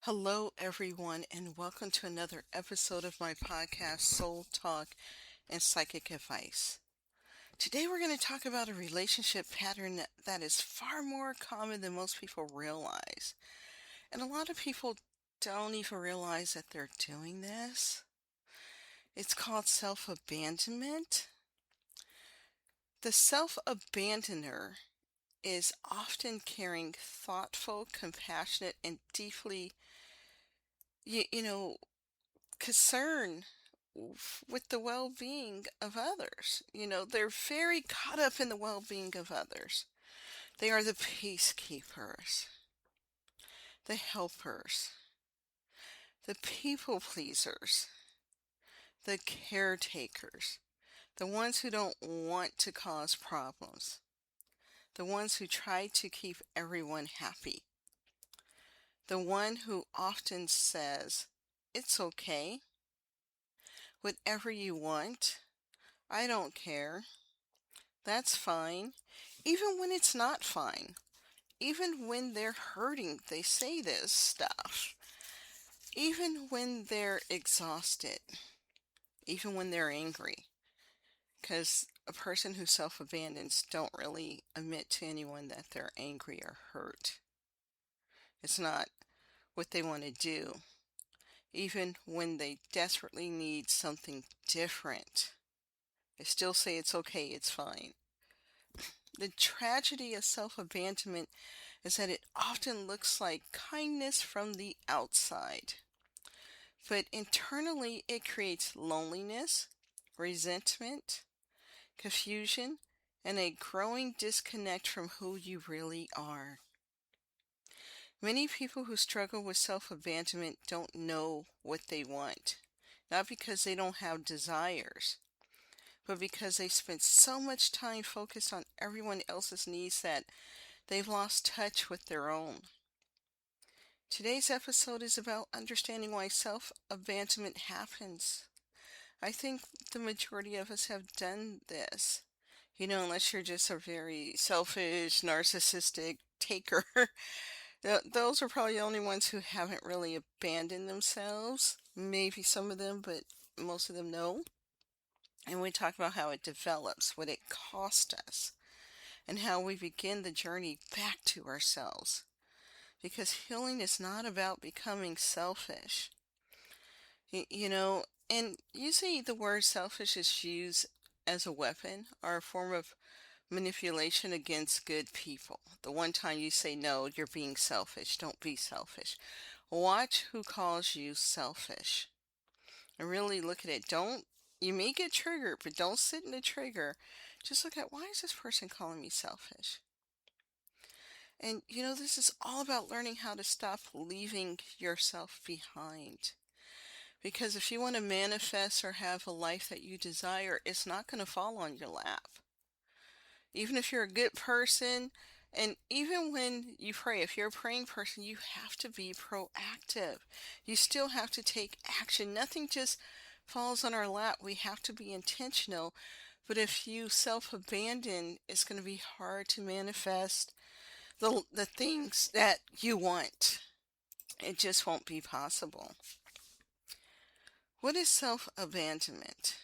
Hello, everyone, and welcome to another episode of my podcast, Soul Talk and Psychic Advice. Today, we're going to talk about a relationship pattern that is far more common than most people realize. And a lot of people don't even realize that they're doing this. It's called self-abandonment. The self-abandoner is often carrying thoughtful, compassionate, and deeply, you know, concern with the well-being of others. They're very caught up in the well-being of others. They are the peacekeepers, the helpers, the people pleasers, the caretakers, the ones who don't want to cause problems, the ones who try to keep everyone happy, the one who often says, "It's okay, whatever you want, I don't care. That's fine." Even when it's not fine. Even when they're hurting, they say this stuff. Even when they're exhausted. Even when they're angry. Because a person who self-abandons don't really admit to anyone that they're angry or hurt. It's not what they want to do. Even when they desperately need something different, they still say it's okay, it's fine. The tragedy of self-abandonment is that it often looks like kindness from the outside, but internally it creates loneliness, resentment, confusion, and a growing disconnect from who you really are. Many people who struggle with self-abandonment don't know what they want, not because they don't have desires, but because they spent so much time focused on everyone else's needs that they've lost touch with their own. Today's episode is about understanding why self-abandonment happens. I think the majority of us have done this. Unless you're just a very selfish, narcissistic taker. Those are probably the only ones who haven't really abandoned themselves. Maybe some of them, but most of them no. And we talk about how it develops, what it cost us, and how we begin the journey back to ourselves. Because healing is not about becoming selfish. And usually the word selfish is used as a weapon or a form of manipulation against good people. The one time you say, no, you're being selfish, don't be selfish. Watch who calls you selfish. And really look at it. You may get triggered, but don't sit in the trigger. Just look at, why is this person calling me selfish? And this is all about learning how to stop leaving yourself behind. Because if you want to manifest or have a life that you desire, it's not going to fall on your lap. Even if you're a good person, and even when you pray, if you're a praying person, you have to be proactive. You still have to take action. Nothing just falls on our lap. We have to be intentional. But if you self-abandon, it's going to be hard to manifest the things that you want. It just won't be possible. What is self-abandonment?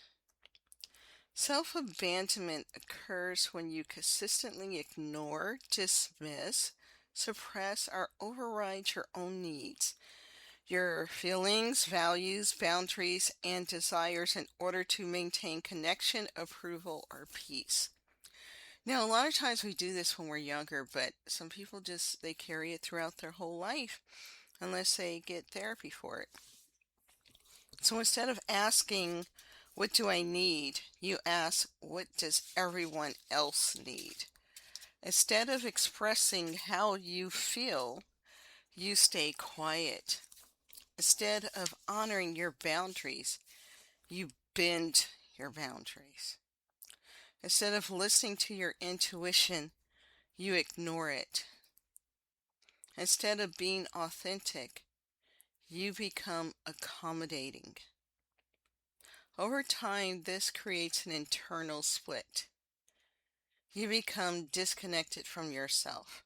Self-abandonment occurs when you consistently ignore, dismiss, suppress, or override your own needs, your feelings, values, boundaries, and desires in order to maintain connection, approval, or peace. Now, a lot of times we do this when we're younger, but some people they carry it throughout their whole life unless they get therapy for it. So instead of asking, what do I need? You ask, what does everyone else need? Instead of expressing how you feel, you stay quiet. Instead of honoring your boundaries, you bend your boundaries. Instead of listening to your intuition, you ignore it. Instead of being authentic, you become accommodating. Over time, this creates an internal split. You become disconnected from yourself,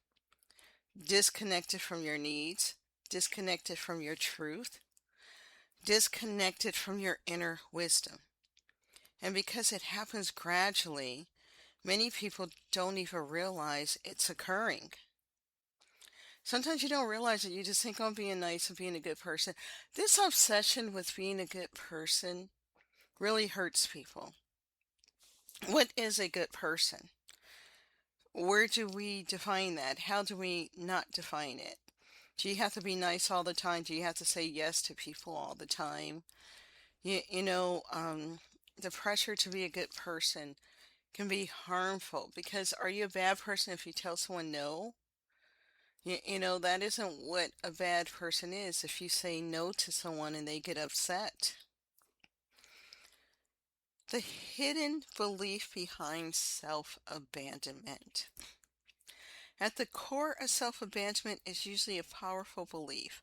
disconnected from your needs, disconnected from your truth, disconnected from your inner wisdom. And because it happens gradually, many people don't even realize it's occurring. Sometimes you don't realize it. You just think, oh, I'm being nice and being a good person. This obsession with being a good person really hurts people. What is a good person? Where do we define that? How do we not define it? Do you have to be nice all the time? Do you have to say yes to people all the time? The pressure to be a good person can be harmful because are you a bad person if you tell someone no? That isn't what a bad person is if you say no to someone and they get upset. The hidden belief behind self-abandonment. At the core of self-abandonment is usually a powerful belief.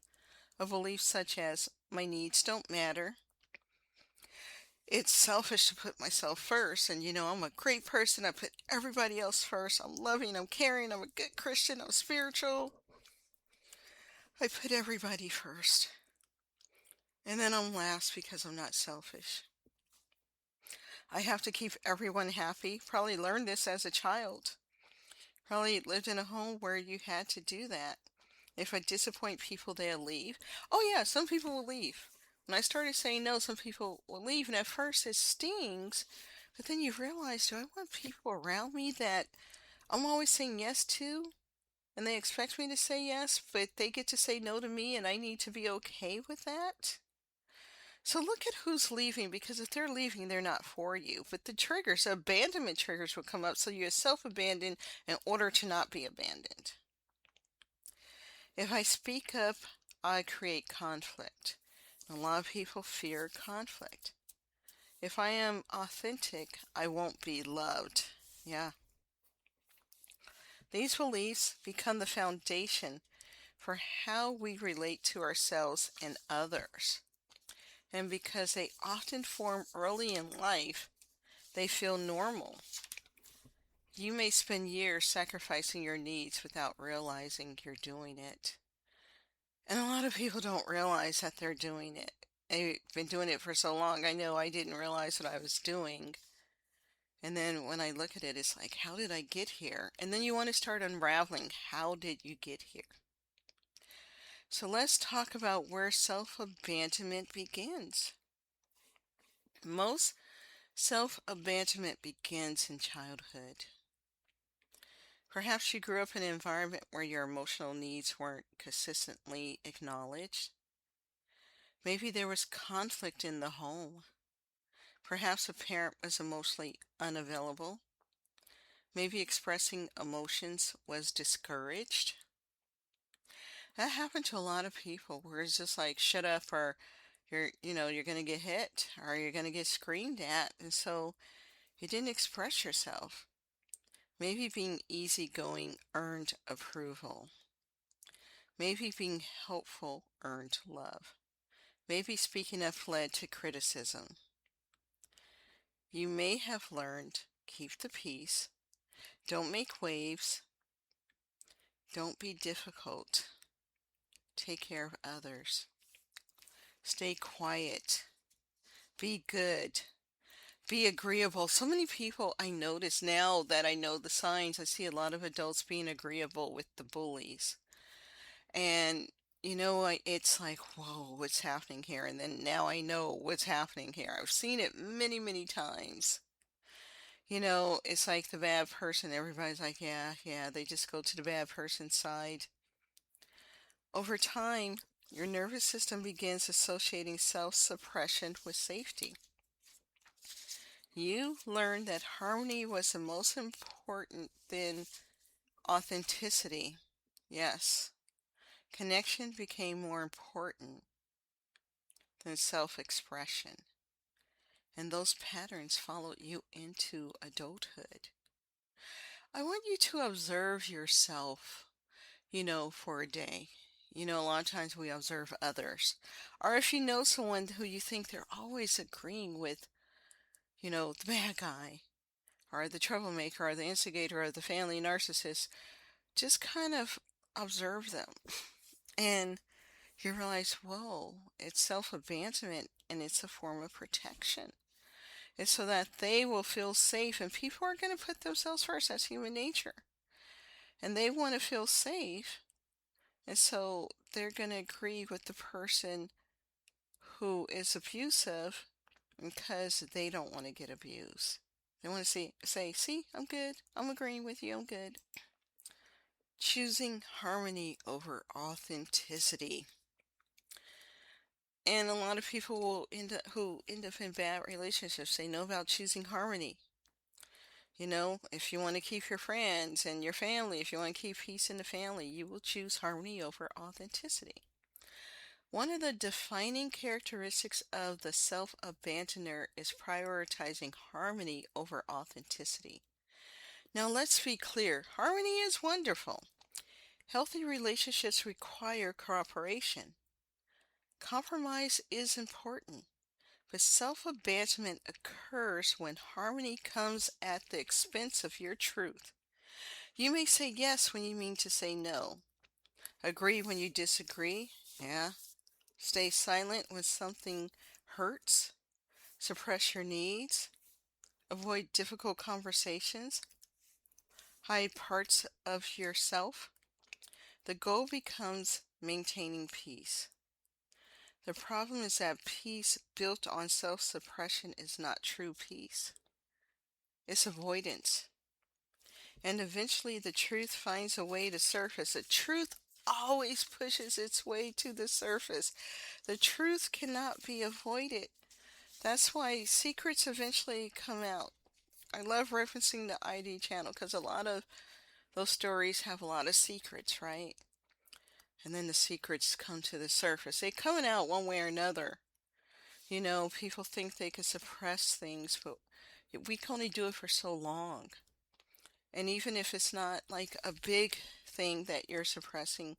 A belief such as, my needs don't matter. It's selfish to put myself first, and I'm a great person. I put everybody else first. I'm loving, I'm caring, I'm a good Christian, I'm spiritual. I put everybody first. And then I'm last because I'm not selfish. I have to keep everyone happy. Probably learned this as a child. Probably lived in a home where you had to do that. If I disappoint people, they'll leave. Oh yeah, some people will leave. When I started saying no, some people will leave. And at first it stings. But then you realize, do I want people around me that I'm always saying yes to? And they expect me to say yes, but they get to say no to me and I need to be okay with that? So look at who's leaving, because if they're leaving, they're not for you. But the triggers, abandonment triggers will come up, so you self-abandon in order to not be abandoned. If I speak up, I create conflict. A lot of people fear conflict. If I am authentic, I won't be loved. Yeah. These beliefs become the foundation for how we relate to ourselves and others. And because they often form early in life, they feel normal. You may spend years sacrificing your needs without realizing you're doing it. And a lot of people don't realize that they're doing it. They've been doing it for so long. I know I didn't realize what I was doing. And then when I look at it, it's like, how did I get here? And then you want to start unraveling, how did you get here? So let's talk about where self-abandonment begins. Most self-abandonment begins in childhood. Perhaps you grew up in an environment where your emotional needs weren't consistently acknowledged. Maybe there was conflict in the home. Perhaps a parent was emotionally unavailable. Maybe expressing emotions was discouraged. That happened to a lot of people where it's just like, shut up, or you're going to get hit, or you're going to get screamed at. And so you didn't express yourself. Maybe being easygoing earned approval. Maybe being helpful earned love. Maybe speaking up led to criticism. You may have learned, keep the peace, don't make waves, don't be difficult, take care of others, stay quiet, be good, be agreeable. So many people, I notice now that I know the signs, I see a lot of adults being agreeable with the bullies. And it's like, whoa, what's happening here? And then now I know what's happening here. I've seen it many, many times. It's like the bad person. Everybody's like, yeah, yeah, they just go to the bad person's side. Over time, your nervous system begins associating self-suppression with safety. You learn that harmony was the most important than authenticity. Yes, connection became more important than self-expression. And those patterns followed you into adulthood. I want you to observe yourself, for a day. A lot of times we observe others. Or if you know someone who you think they're always agreeing with, the bad guy, or the troublemaker, or the instigator, or the family narcissist, just kind of observe them. And you realize, whoa, it's self-abandonment and it's a form of protection. It's so that they will feel safe, and people are going to put themselves first. That's human nature. And they want to feel safe, and so they're going to agree with the person who is abusive because they don't want to get abused. They want to say, see, I'm good. I'm agreeing with you. I'm good. Choosing harmony over authenticity. And a lot of people who end up in bad relationships, they know about choosing harmony. If you want to keep your friends and your family, if you want to keep peace in the family, you will choose harmony over authenticity. One of the defining characteristics of the self-abandoner is prioritizing harmony over authenticity. Now, let's be clear, harmony is wonderful. Healthy relationships require cooperation. Compromise is important, but self-abandonment occurs when harmony comes at the expense of your truth. You may say yes when you mean to say no. Agree when you disagree. Yeah. Stay silent when something hurts. Suppress your needs. Avoid difficult conversations. Hide parts of yourself. The goal becomes maintaining peace. The problem is that peace built on self-suppression is not true peace. It's avoidance. And eventually the truth finds a way to surface. The truth always pushes its way to the surface. The truth cannot be avoided. That's why secrets eventually come out. I love referencing the ID channel because a lot of those stories have a lot of secrets, right? And then the secrets come to the surface. They're coming out one way or another. People think they can suppress things, but we can only do it for so long. And even if it's not like a big thing that you're suppressing,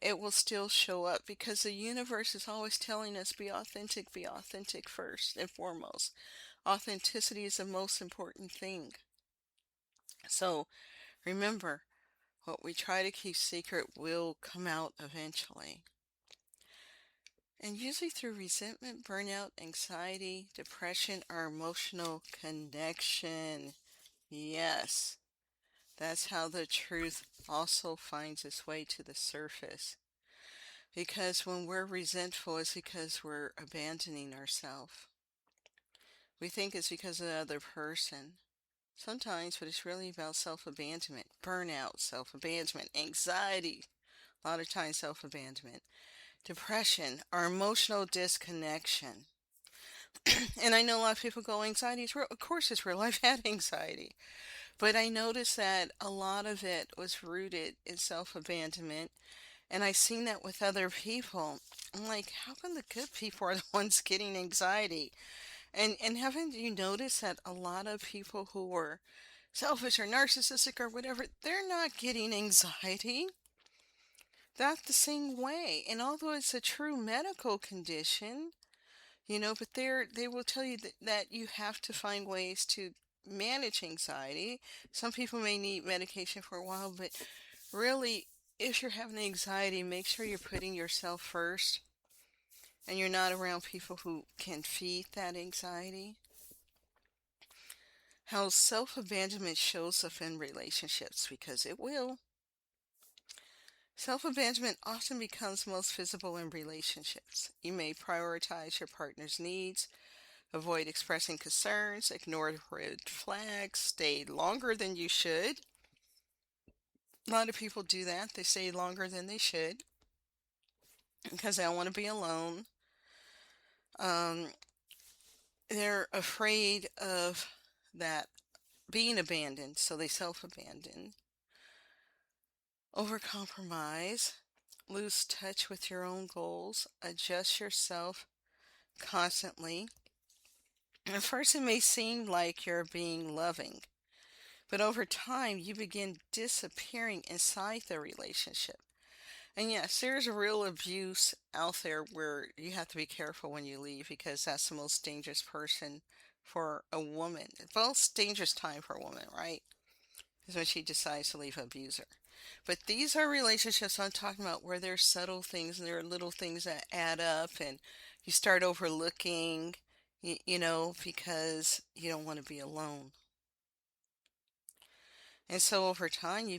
it will still show up because the universe is always telling us be authentic first and foremost. Authenticity is the most important thing. So remember, what we try to keep secret will come out eventually. And usually through resentment, burnout, anxiety, depression, or emotional connection. Yes, that's how the truth also finds its way to the surface. Because when we're resentful, it's because we're abandoning ourselves. We think it's because of the other person. Sometimes, but it's really about self-abandonment, burnout, self-abandonment, anxiety, a lot of times self-abandonment, depression, or emotional disconnection. And I know a lot of people go, anxiety is real. Of course it's real. I've had anxiety. But I noticed that a lot of it was rooted in self-abandonment. And I've seen that with other people. I'm like, how come the good people are the ones getting anxiety? And haven't you noticed that a lot of people who were selfish or narcissistic or whatever, they're not getting anxiety? That's the same way. And although it's a true medical condition, but they will tell you that you have to find ways to manage anxiety. Some people may need medication for a while, but really, if you're having anxiety, make sure you're putting yourself first and you're not around people who can feed that anxiety. How self-abandonment shows up in relationships, because it will. Self-abandonment often becomes most visible in relationships. You may prioritize your partner's needs, avoid expressing concerns, ignore red flags, stay longer than you should. A lot of people do that. They stay longer than they should because they don't want to be alone. Um, they're afraid of that being abandoned, so they self-abandon. Overcompromise, lose touch with your own goals, adjust yourself constantly. At first, it may seem like you're being loving, but over time, you begin disappearing inside the relationship. And yes, there's a real abuse out there where you have to be careful when you leave because that's the most dangerous person for a woman. The most dangerous time for a woman, right? Is when she decides to leave an abuser. But these are relationships I'm talking about where there's subtle things and there are little things that add up and you start overlooking, because you don't want to be alone. And so over time you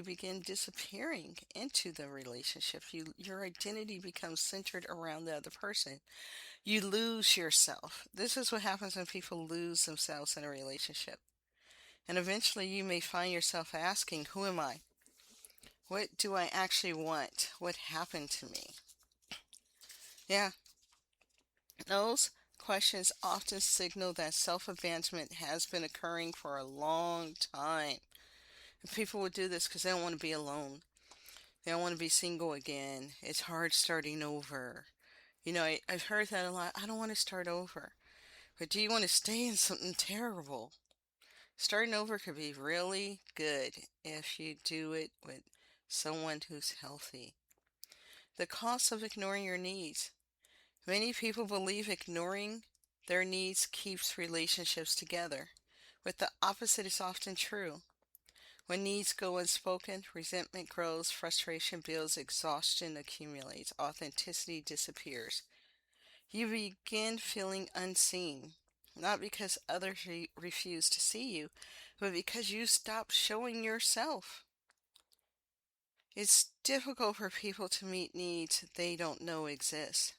begin disappearing into the relationship. Your identity becomes centered around the other person. You lose yourself. This is what happens when people lose themselves in a relationship. And eventually you may find yourself asking, who am I? What do I actually want? What happened to me? Yeah, those questions often signal that self-abandonment has been occurring for a long time. And people will do this because they don't want to be alone. They don't want to be single again. It's hard starting over. I've heard that a lot. I don't want to start over. But do you want to stay in something terrible? Starting over could be really good if you do it with someone who's healthy. The cost of ignoring your needs. Many people believe ignoring their needs keeps relationships together, but the opposite is often true. When needs go unspoken, resentment grows, frustration builds, exhaustion accumulates, authenticity disappears. You begin feeling unseen, not because others refuse to see you, but because you stop showing yourself. It's difficult for people to meet needs they don't know exist,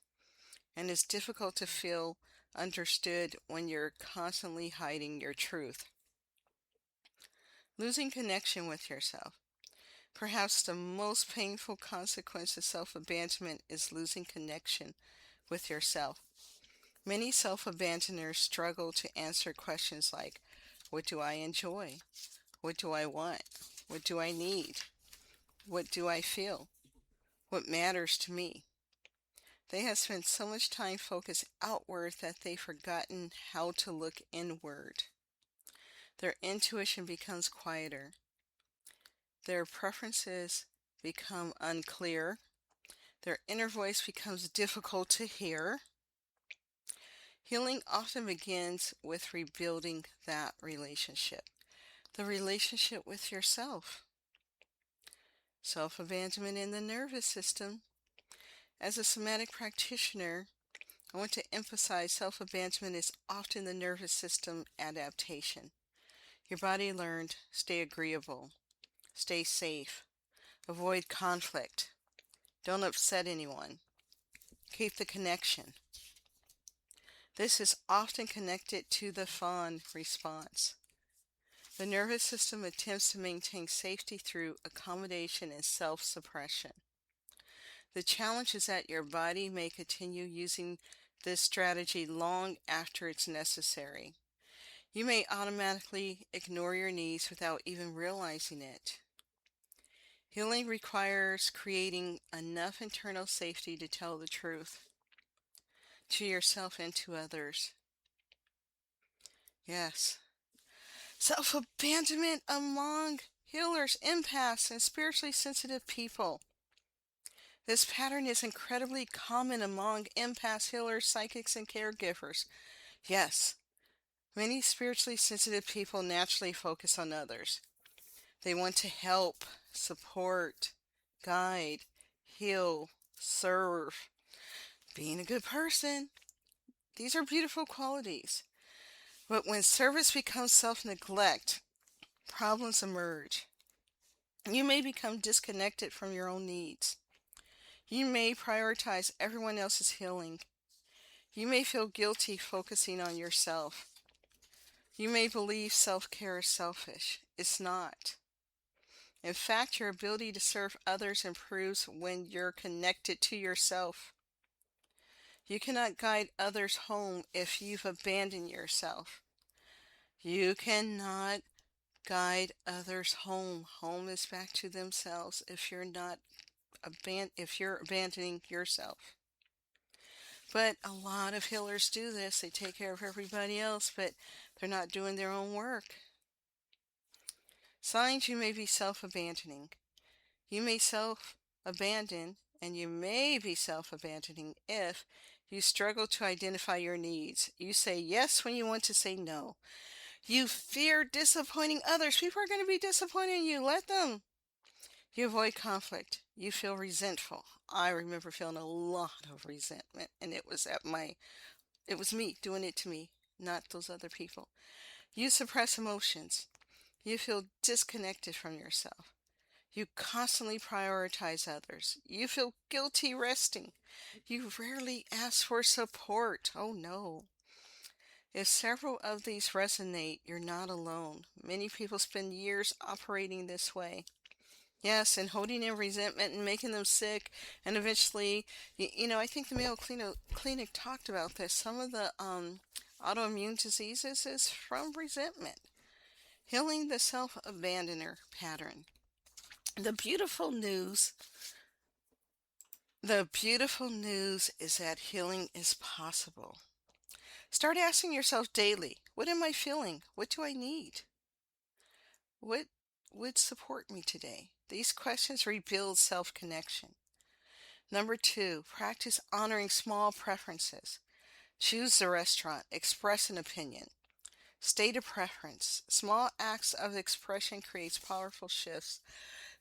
and it's difficult to feel understood when you're constantly hiding your truth. Losing connection with yourself. Perhaps the most painful consequence of self-abandonment is losing connection with yourself. Many self-abandoners struggle to answer questions like, what do I enjoy? What do I want? What do I need? What do I feel? What matters to me? They have spent so much time focused outward that they've forgotten how to look inward. Their intuition becomes quieter. Their preferences become unclear. Their inner voice becomes difficult to hear. Healing often begins with rebuilding that relationship, the relationship with yourself. Self-abandonment in the nervous system. As a somatic practitioner, I want to emphasize self-abandonment is often the nervous system adaptation. Your body learned, stay agreeable, stay safe, avoid conflict, don't upset anyone, keep the connection. This is often connected to the fawn response. The nervous system attempts to maintain safety through accommodation and self-suppression. The challenge is that your body may continue using this strategy long after it's necessary. You may automatically ignore your needs without even realizing it. Healing requires creating enough internal safety to tell the truth to yourself and to others. Yes. Self-abandonment among healers, empaths, and spiritually sensitive people. This pattern is incredibly common among empaths, healers, psychics, and caregivers. Yes, many spiritually sensitive people naturally focus on others. They want to help, support, guide, heal, serve, being a good person. These are beautiful qualities. But when service becomes self-neglect, problems emerge. You may become disconnected from your own needs. You may prioritize everyone else's healing. You may feel guilty focusing on yourself. You may believe self-care is selfish. It's not. In fact, your ability to serve others improves when you're connected to yourself. You cannot guide others home if you've abandoned yourself. You cannot guide others home. Home is back to themselves if you're abandoning yourself. But a lot of healers do this. They take care of everybody else, but they're not doing their own work. Signs you may be self-abandoning. You may self-abandon, and you may be self-abandoning if you struggle to identify your needs. You say yes when you want to say no. You fear disappointing others. People are going to be disappointing you. Let them. You avoid conflict. You feel resentful. I remember feeling a lot of resentment, and it was me doing it to me, not those other people. You suppress emotions. You feel disconnected from yourself. You constantly prioritize others. You feel guilty resting. You rarely ask for support. Oh no. If several of these resonate, you're not alone. Many people spend years operating this way. Yes, and holding in resentment and making them sick, and eventually, I think the Clinic talked about this. Some of the autoimmune diseases is from resentment. Healing the self-abandoner pattern. The beautiful news, the beautiful news is that healing is possible. Start asking yourself daily, what am I feeling? What do I need? What would support me today? These questions rebuild self-connection. Number two, practice honoring small preferences. Choose the restaurant, express an opinion, state a preference. Small acts of expression creates powerful shifts.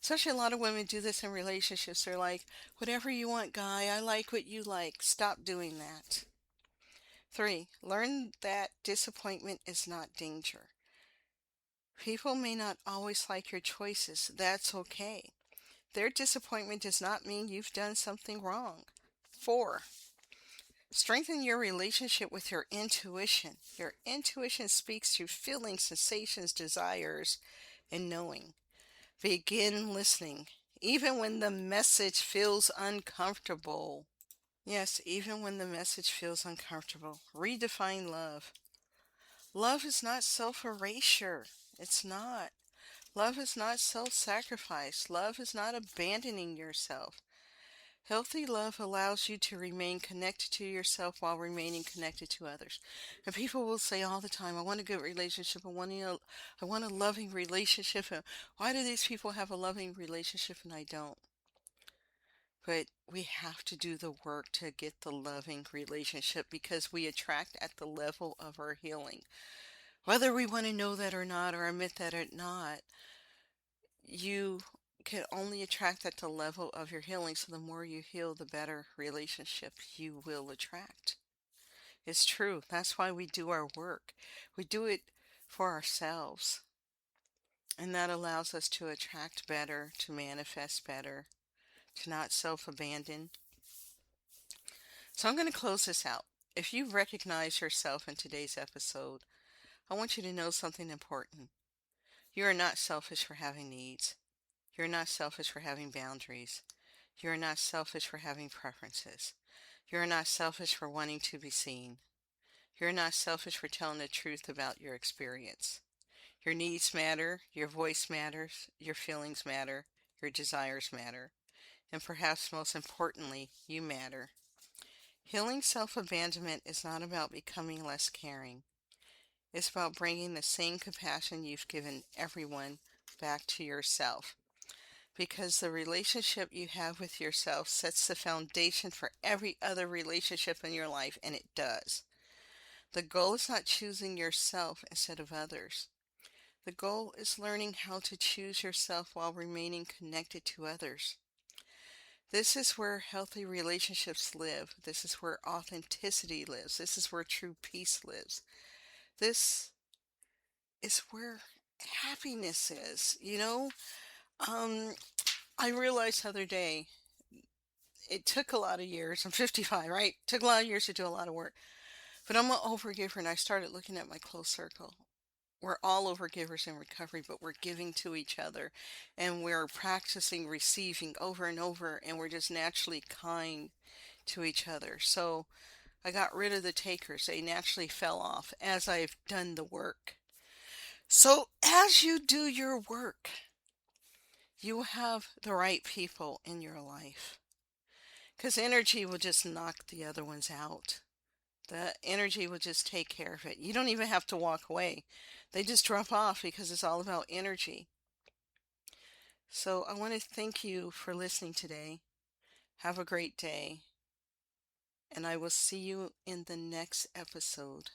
Especially a lot of women do this in relationships. They're like, whatever you want, guy, I like what you like. Stop doing that. Three, learn that disappointment is not danger. People may not always like your choices. That's okay. Their disappointment does not mean you've done something wrong. Four, strengthen your relationship with your intuition. Your intuition speaks through feelings, sensations, desires, and knowing. Begin listening, even when the message feels uncomfortable. Yes, even when the message feels uncomfortable. Redefine love. Love is not self erasure. It's not. Love is not self sacrifice. Love is not abandoning yourself. Healthy love allows you to remain connected to yourself while remaining connected to others. And people will say all the time, I want a good relationship. I want a loving relationship. And why do these people have a loving relationship and I don't? But we have to do the work to get the loving relationship because we attract at the level of our healing. Whether we want to know that or not, or admit that or not, you can only attract at the level of your healing. So the more you heal, the better relationship you will attract. It's true. That's why we do our work. We do it for ourselves. And that allows us to attract better, to manifest better, to not self abandon. So I'm going to close this out. If you recognize yourself in today's episode, I want you to know something important. You are not selfish for having needs. You're not selfish for having boundaries. You're not selfish for having preferences. You're not selfish for wanting to be seen. You're not selfish for telling the truth about your experience. Your needs matter, your voice matters, your feelings matter, your desires matter, and perhaps most importantly, you matter. Healing self-abandonment is not about becoming less caring. It's about bringing the same compassion you've given everyone back to yourself. Because the relationship you have with yourself sets the foundation for every other relationship in your life, and it does. The goal is not choosing yourself instead of others. The goal is learning how to choose yourself while remaining connected to others. This is where healthy relationships live. This is where authenticity lives. This is where true peace lives. This is where happiness is. Um, I realized the other day, it took a lot of years. I'm 55, right? It took a lot of years to do a lot of work. But I'm an overgiver, and I started looking at my close circle. We're all overgivers in recovery, but we're giving to each other, and we're practicing receiving over and over, and we're just naturally kind to each other. So I got rid of the takers. They naturally fell off as I've done the work. So as you do your work, you will have the right people in your life. Because energy will just knock the other ones out. The energy will just take care of it. You don't even have to walk away. They just drop off because it's all about energy. So I want to thank you for listening today. Have a great day. And I will see you in the next episode.